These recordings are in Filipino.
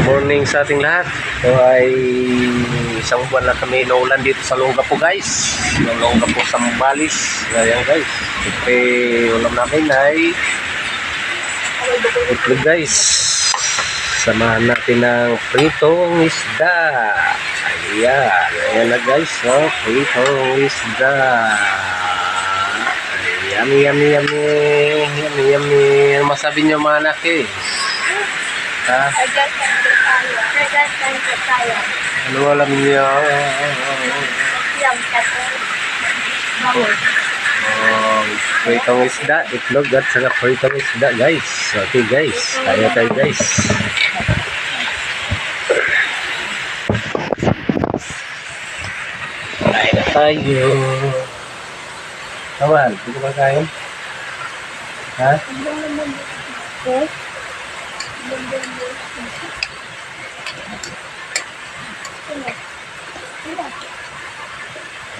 Morning sa ating lahat. So ay isang buwan na kami inuulan dito sa Olongapo guys. Olongapo sa Sambales. Ayan guys. Siyempre ulam namin ay itlog guys. Samahan natin ng pritong isda. Ayan. Ayan na guys. Oh, pritong isda. Yummy, yummy, yummy. Yummy, yummy. Ano masabi niyo mga anak eh? Ha? Ano alam niyo? Pritong isda, itlog at saka pritong isda guys. Okay guys, kaya tayo guys. Kain na tayo. Kawan, hindi ba kain? Ha?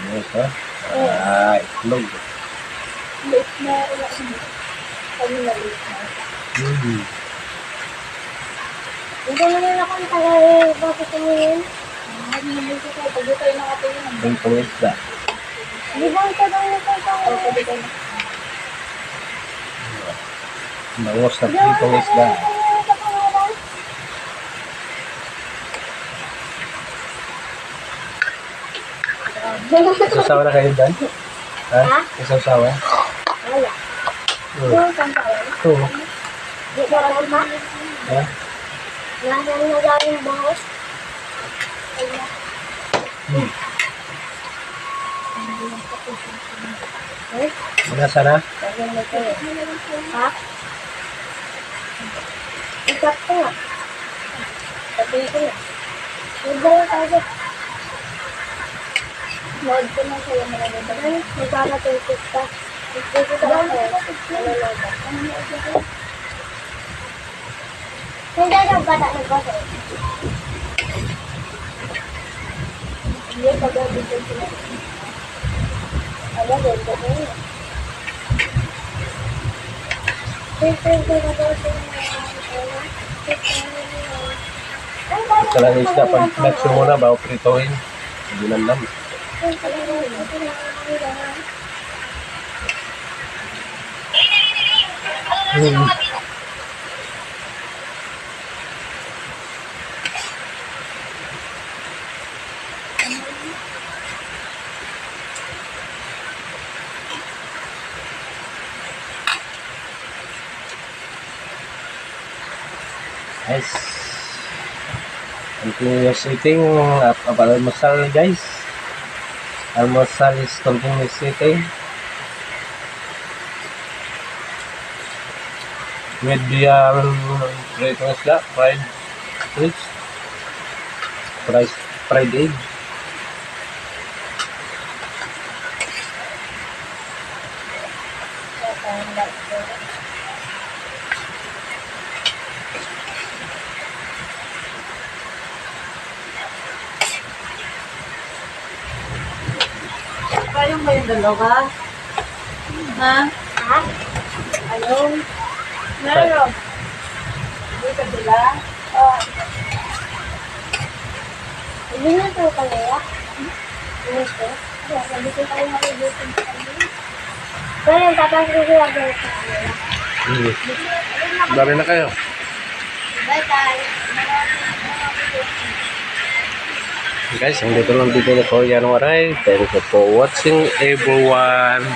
Ano ito? Itlog. Hindi mo na akong tagal bakit tumingin. Pritong isda. Di ba ang tagal nito ito? Bangos na pritong isda. Isasawa na kayo Dan? Ha? Isasawa? Wala. Yung pantaon? Oo. Di ba rin ba? Ha? Nasa na lang yung bangos? Nasa na? Ha? Ikat ko nga. Sabihin ko nga. Huwag ba yung tayo? Load ko na sa'yo mga nito. Magkakatulog ka. Gusto ko ba ako? Hindi na bata nagbasa. Hindi pag-abot ko sila. Ano, doon ko na yun. Ito lang isda. Pag next mo muna, bago pritohin. Hindi lang. Guys, continuous eating at almusal guys. Almusal is continuous eating with the pritong isda, fried fish, fried egg. Kayong ba yung dalawa? Ha? Ha? Ayun? Meron. Hindi ka sila? Oo. Hindi na ito kalaya. Hindi ito. Sabi ko tayo malibutin sa kanila. Pero yung tapos ko sila gawin sa kanila. Dami na kayo. Bye guys. Guys, dito lang dito na Korean Waray. Thank you for watching everyone.